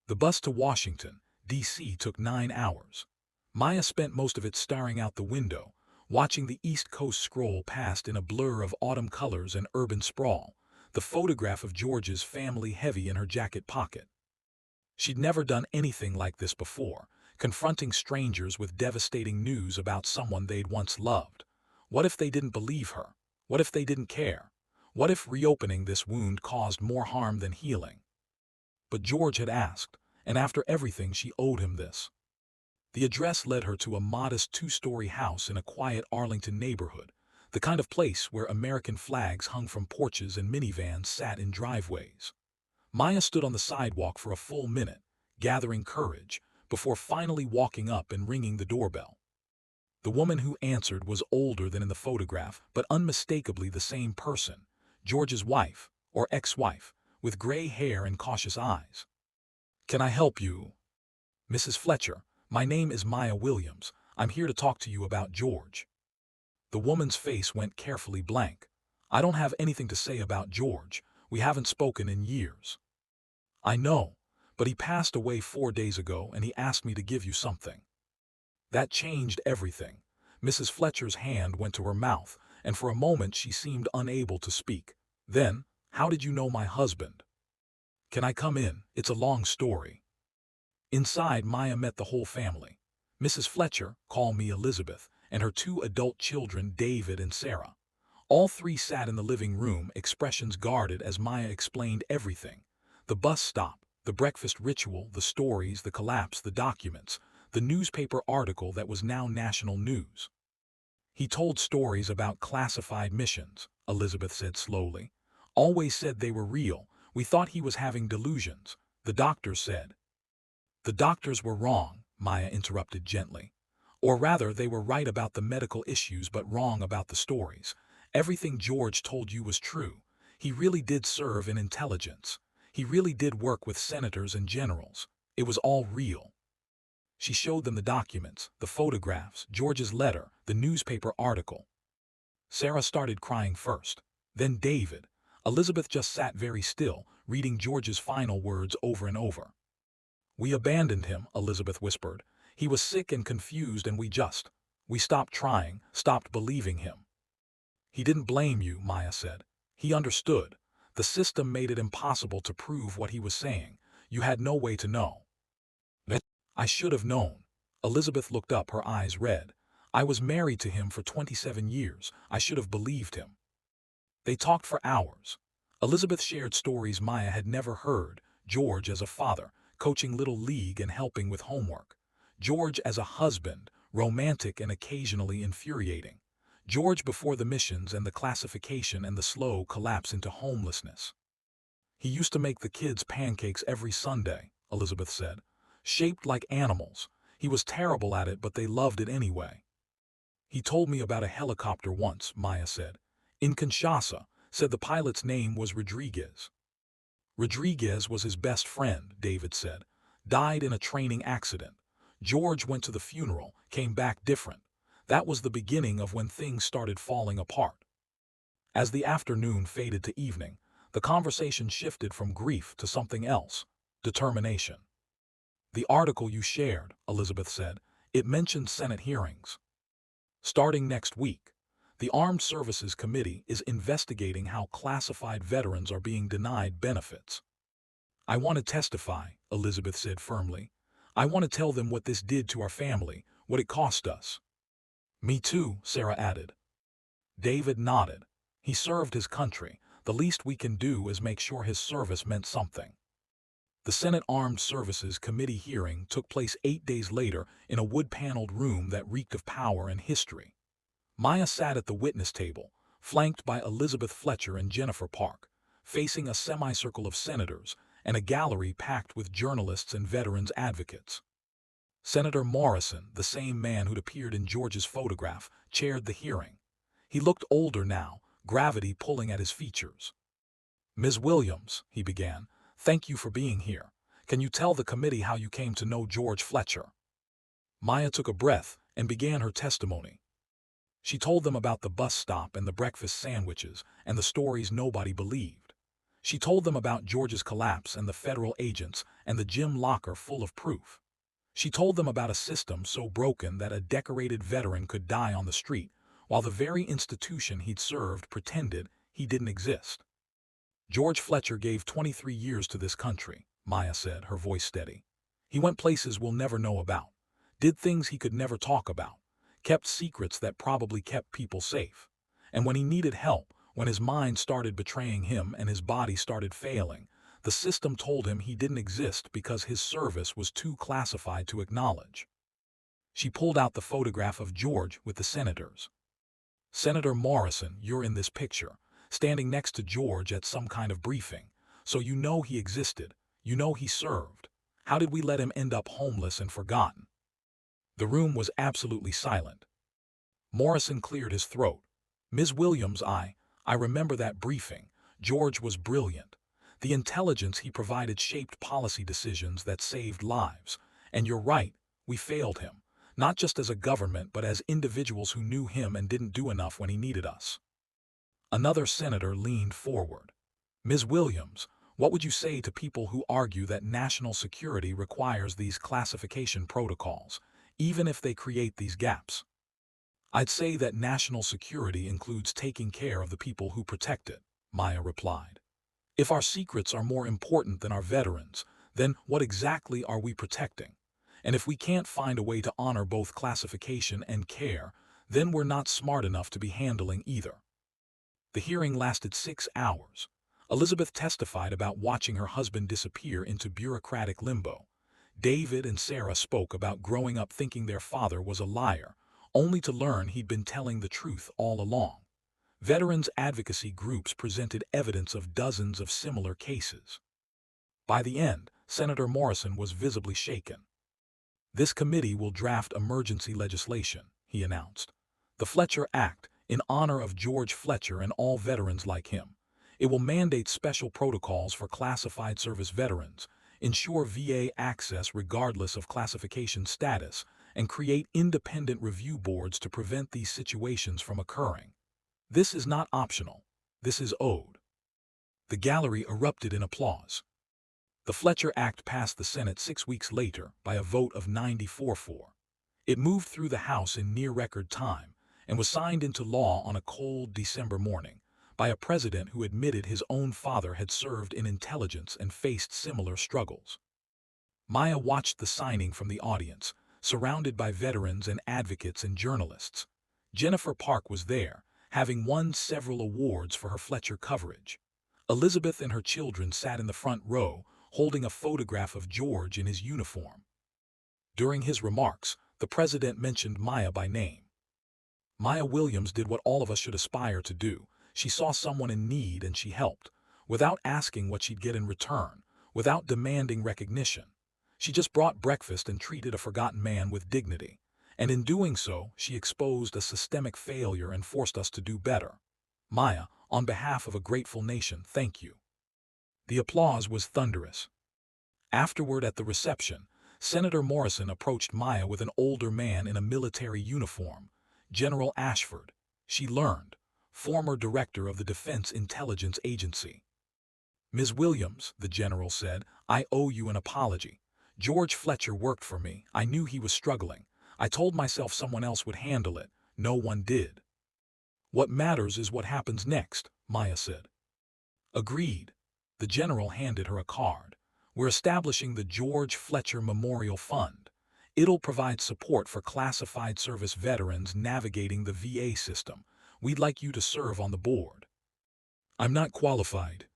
The bus to Washington, D.C. took 9 hours. Maya spent most of it staring out the window, watching the East Coast scroll past in a blur of autumn colors and urban sprawl, the photograph of George's family heavy in her jacket pocket. She'd never done anything like this before, confronting strangers with devastating news about someone they'd once loved. What if they didn't believe her? What if they didn't care? What if reopening this wound caused more harm than healing? But George had asked, and after everything she owed him this. The address led her to a modest 2-story house in a quiet Arlington neighborhood, the kind of place where American flags hung from porches and minivans sat in driveways. Maya stood on the sidewalk for a full minute, gathering courage, before finally walking up and ringing the doorbell. The woman who answered was older than in the photograph, but unmistakably the same person, George's wife, or ex-wife, with gray hair and cautious eyes. "Can I help you?" "Mrs. Fletcher, my name is Maya Williams. I'm here to talk to you about George." The woman's face went carefully blank. "I don't have anything to say about George. We haven't spoken in years." "I know, but he passed away 4 days ago and he asked me to give you something." That changed everything. Mrs. Fletcher's hand went to her mouth, and for a moment she seemed unable to speak. Then, "How did you know my husband?" "Can I come in? It's a long story." Inside, Maya met the whole family. Mrs. Fletcher, call me Elizabeth, and her 2 adult children, David and Sarah. All 3 sat in the living room, expressions guarded as Maya explained everything. The bus stop, the breakfast ritual, the stories, the collapse, the documents, the newspaper article that was now national news. "He told stories about classified missions," Elizabeth said slowly. "Always said they were real. We thought he was having delusions, the doctors said." "The doctors were wrong," Maya interrupted gently. "Or rather, they were right about the medical issues but wrong about the stories. Everything George told you was true. He really did serve in intelligence. He really did work with senators and generals. It was all real." She showed them the documents, the photographs, George's letter, the newspaper article. Sarah started crying first. Then David. Elizabeth just sat very still, reading George's final words over and over. "We abandoned him," Elizabeth whispered. "He was sick and confused and we stopped trying, stopped believing him." "He didn't blame you," Maya said. "He understood. The system made it impossible to prove what he was saying. You had no way to know." "I should have known." Elizabeth looked up, her eyes red. "I was married to him for 27 years. I should have believed him." They talked for hours. Elizabeth shared stories Maya had never heard. George as a father, coaching Little League and helping with homework. George as a husband, romantic and occasionally infuriating. George before the missions and the classification and the slow collapse into homelessness. "He used to make the kids pancakes every Sunday," Elizabeth said. "Shaped like animals. He was terrible at it, but they loved it anyway." "He told me about a helicopter once," Maya said. "In Kinshasa, said the pilot's name was Rodriguez." "Rodriguez was his best friend," David said. "Died in a training accident. George went to the funeral, came back different. That was the beginning of when things started falling apart." As the afternoon faded to evening, the conversation shifted from grief to something else, determination. "The article you shared," Elizabeth said, "it mentioned Senate hearings. Starting next week, the Armed Services Committee is investigating how classified veterans are being denied benefits." "I want to testify," Elizabeth said firmly. "I want to tell them what this did to our family, what it cost us." "Me too," Sarah added. David nodded. "He served his country. The least we can do is make sure his service meant something." The Senate Armed Services Committee hearing took place 8 days later in a wood-paneled room that reeked of power and history. Maya sat at the witness table, flanked by Elizabeth Fletcher and Jennifer Park, facing a semicircle of senators and a gallery packed with journalists and veterans advocates. Senator Morrison, the same man who'd appeared in George's photograph, chaired the hearing. He looked older now, gravity pulling at his features. "Ms. Williams," he began, "thank you for being here. Can you tell the committee how you came to know George Fletcher? Maya took a breath and began her testimony. She told them about the bus stop and the breakfast sandwiches and the stories nobody believed. She told them about George's collapse and the federal agents and the gym locker full of proof. She told them about a system so broken that a decorated veteran could die on the street, while the very institution he'd served pretended he didn't exist. George Fletcher gave 23 years to this country, Maya said, her voice steady. He went places we'll never know about, did things he could never talk about, kept secrets that probably kept people safe. And when he needed help, when his mind started betraying him and his body started failing, the system told him he didn't exist because his service was too classified to acknowledge. She pulled out the photograph of George with the senators. Senator Morrison, you're in this picture, standing next to George at some kind of briefing, so you know he existed, you know he served. How did we let him end up homeless and forgotten? The room was absolutely silent. Morrison cleared his throat. Ms. Williams, I remember that briefing. George was brilliant. The intelligence he provided shaped policy decisions that saved lives. And you're right, we failed him, not just as a government but as individuals who knew him and didn't do enough when he needed us. Another senator leaned forward. Ms. Williams, what would you say to people who argue that national security requires these classification protocols, even if they create these gaps? I'd say that national security includes taking care of the people who protect it, Maya replied. If our secrets are more important than our veterans, then what exactly are we protecting? And if we can't find a way to honor both classification and care, then we're not smart enough to be handling either. The hearing lasted 6 hours. Elizabeth testified about watching her husband disappear into bureaucratic limbo. David and Sarah spoke about growing up thinking their father was a liar, only to learn he'd been telling the truth all along. Veterans advocacy groups presented evidence of dozens of similar cases. By the end, Senator Morrison was visibly shaken. This committee will draft emergency legislation, he announced. The Fletcher Act, in honor of George Fletcher and all veterans like him. It will mandate special protocols for classified service veterans, ensure VA access regardless of classification status, and create independent review boards to prevent these situations from occurring. This is not optional. This is owed. The gallery erupted in applause. The Fletcher Act passed the Senate 6 weeks later by a vote of 94-4. It moved through the House in near-record time and was signed into law on a cold December morning by a president who admitted his own father had served in intelligence and faced similar struggles. Maya watched the signing from the audience, surrounded by veterans and advocates and journalists. Jennifer Park was there, having won several awards for her Fletcher coverage. Elizabeth and her children sat in the front row, holding a photograph of George in his uniform. During his remarks, the president mentioned Maya by name. Maya Williams did what all of us should aspire to do. She saw someone in need and she helped, without asking what she'd get in return, without demanding recognition. She just brought breakfast and treated a forgotten man with dignity. And in doing so, she exposed a systemic failure and forced us to do better. Maya, on behalf of a grateful nation, thank you. The applause was thunderous. Afterward at the reception, Senator Morrison approached Maya with an older man in a military uniform, General Ashford, she learned, former director of the Defense Intelligence Agency. Ms. Williams, the general said, I owe you an apology. George Fletcher worked for me. I knew he was struggling. I told myself someone else would handle it. No one did. What matters is what happens next, Maya said. Agreed. The general handed her a card. We're establishing the George Fletcher Memorial Fund. It'll provide support for classified service veterans navigating the VA system. We'd like you to serve on the board. I'm not qualified.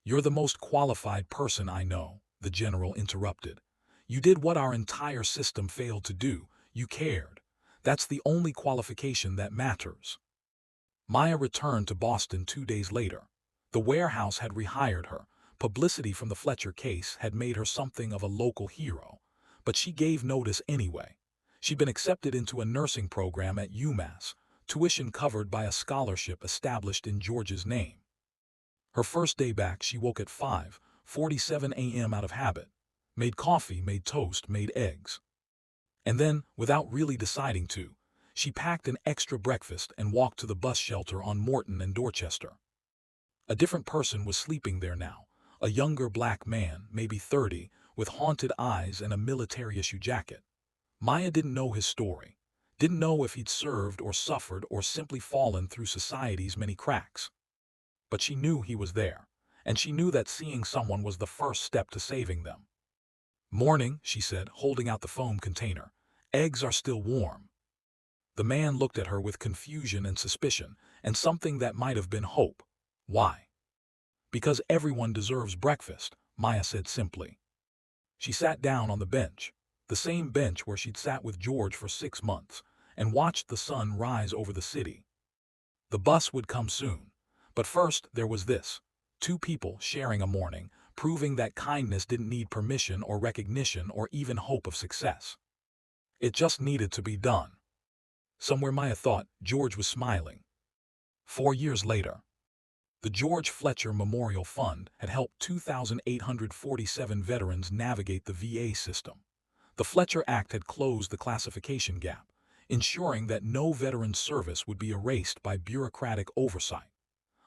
You're the most qualified person I know, the general interrupted. You did what our entire system failed to do. You cared. That's the only qualification that matters. Maya returned to Boston 2 days later. The warehouse had rehired her. Publicity from the Fletcher case had made her something of a local hero. But she gave notice anyway. She'd been accepted into a nursing program at UMass, tuition covered by a scholarship established in George's name. Her first day back, she woke at 5:47 a.m. out of habit. made coffee, made toast, made eggs. And then, without really deciding to, she packed an extra breakfast and walked to the bus shelter on Morton and Dorchester. A different person was sleeping there now, a younger black man, maybe 30, with haunted eyes and a military-issue jacket. Maya didn't know his story, didn't know if he'd served or suffered or simply fallen through society's many cracks. But she knew he was there, and she knew that seeing someone was the first step to saving them. "Morning," she said, holding out the foam container. "Eggs are still warm." The man looked at her with confusion and suspicion, and something that might have been hope. "Why?" "Because everyone deserves breakfast," Maya said simply. She sat down on the bench, the same bench where she'd sat with George for 6 months, and watched the sun rise over the city. The bus would come soon, but first there was this: 2 people sharing a morning, proving that kindness didn't need permission or recognition or even hope of success. It just needed to be done. Somewhere Maya thought George was smiling. 4 years later, the George Fletcher Memorial Fund had helped 2,847 veterans navigate the VA system. The Fletcher Act had closed the classification gap, ensuring that no veteran's service would be erased by bureaucratic oversight.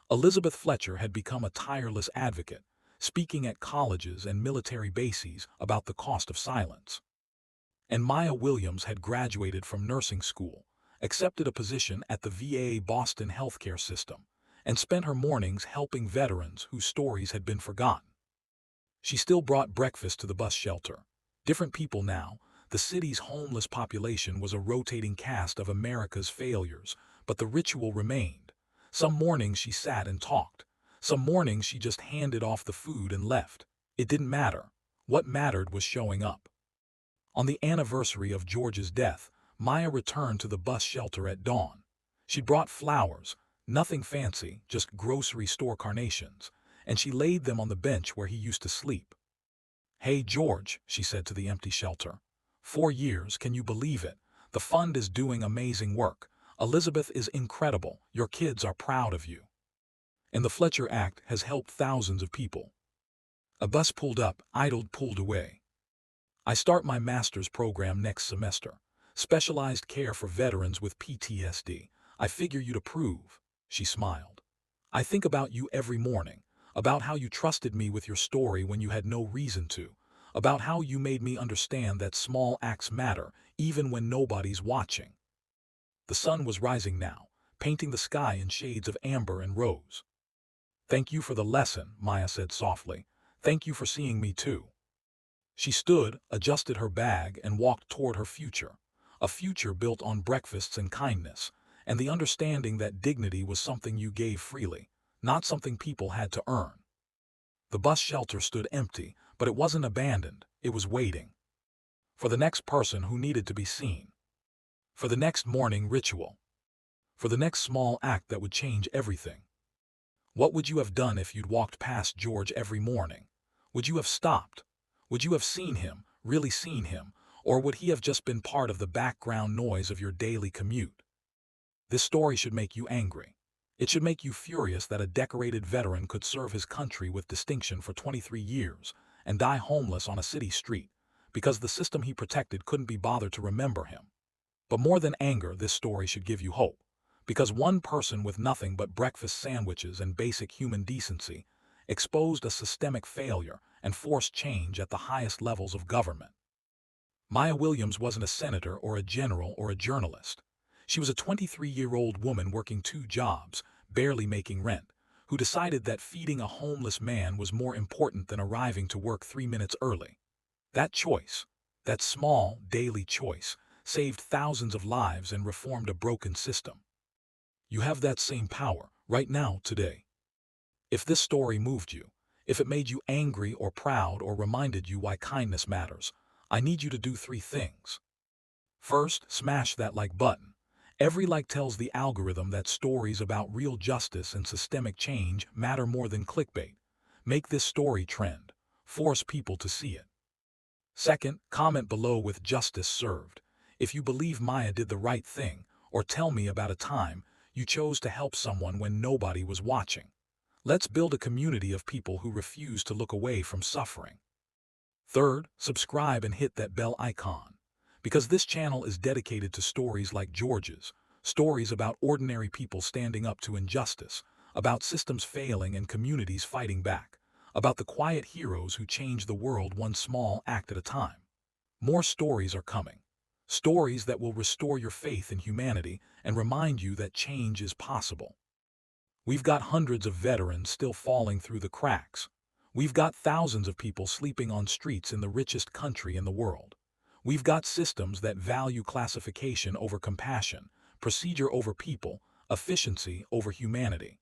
Elizabeth Fletcher had become a tireless advocate, speaking at colleges and military bases about the cost of silence. And Maya Williams had graduated from nursing school, accepted a position at the VA Boston healthcare system, and spent her mornings helping veterans whose stories had been forgotten. She still brought breakfast to the bus shelter. Different people now. The city's homeless population was a rotating cast of America's failures, but the ritual remained. Some mornings she sat and talked. Some mornings she just handed off the food and left. It didn't matter. What mattered was showing up. On the anniversary of George's death, Maya returned to the bus shelter at dawn. She brought flowers, nothing fancy, just grocery store carnations, and she laid them on the bench where he used to sleep. "Hey, George," she said to the empty shelter. 4 years, can you believe it? The fund is doing amazing work. Elizabeth is incredible. Your kids are proud of you. And the Fletcher Act has helped thousands of people. A bus pulled up, idled, pulled away. "I start my master's program next semester. Specialized care for veterans with PTSD. I figure you'd approve." She smiled. "I think about you every morning, about how you trusted me with your story when you had no reason to, about how you made me understand that small acts matter, even when nobody's watching." The sun was rising now, painting the sky in shades of amber and rose. "Thank you for the lesson," Maya said softly. "Thank you for seeing me too." She stood, adjusted her bag, and walked toward her future. A future built on breakfasts and kindness, and the understanding that dignity was something you gave freely, not something people had to earn. The bus shelter stood empty, but it wasn't abandoned. It was waiting. For the next person who needed to be seen. For the next morning ritual. For the next small act that would change everything. What would you have done if you'd walked past George every morning? Would you have stopped? Would you have seen him, really seen him, or would he have just been part of the background noise of your daily commute? This story should make you angry. It should make you furious that a decorated veteran could serve his country with distinction for 23 years and die homeless on a city street because the system he protected couldn't be bothered to remember him. But more than anger, this story should give you hope, because one person with nothing but breakfast sandwiches and basic human decency exposed a systemic failure and forced change at the highest levels of government. Maya Williams wasn't a senator or a general or a journalist. She was a 23-year-old woman working 2 jobs, barely making rent, who decided that feeding a homeless man was more important than arriving to work 3 minutes early. That choice, that small, daily choice, saved thousands of lives and reformed a broken system. You have that same power, right now, today. If this story moved you, if it made you angry or proud or reminded you why kindness matters, I need you to do 3 things. First, smash that like button. Every like tells the algorithm that stories about real justice and systemic change matter more than clickbait. Make this story trend. Force people to see it. Second, comment below with "justice served" if you believe Maya did the right thing, or tell me about a time you chose to help someone when nobody was watching. Let's build a community of people who refuse to look away from suffering. Third, subscribe and hit that bell icon, because this channel is dedicated to stories like George's, stories about ordinary people standing up to injustice, about systems failing and communities fighting back, about the quiet heroes who change the world one small act at a time. More stories are coming. Stories that will restore your faith in humanity and remind you that change is possible. We've got hundreds of veterans still falling through the cracks. We've got thousands of people sleeping on streets in the richest country in the world. We've got systems that value classification over compassion, procedure over people, efficiency over humanity.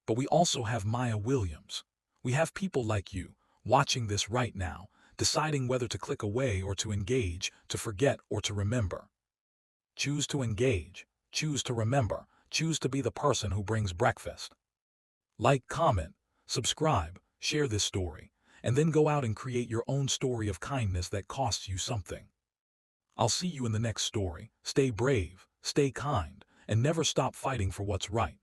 But we also have Maya Williams. We have people like you, watching this right now, deciding whether to click away or to engage, to forget or to remember. Choose to engage, choose to remember, choose to be the person who brings breakfast. Like, comment, subscribe, share this story, and then go out and create your own story of kindness that costs you something. I'll see you in the next story. Stay brave, stay kind, and never stop fighting for what's right.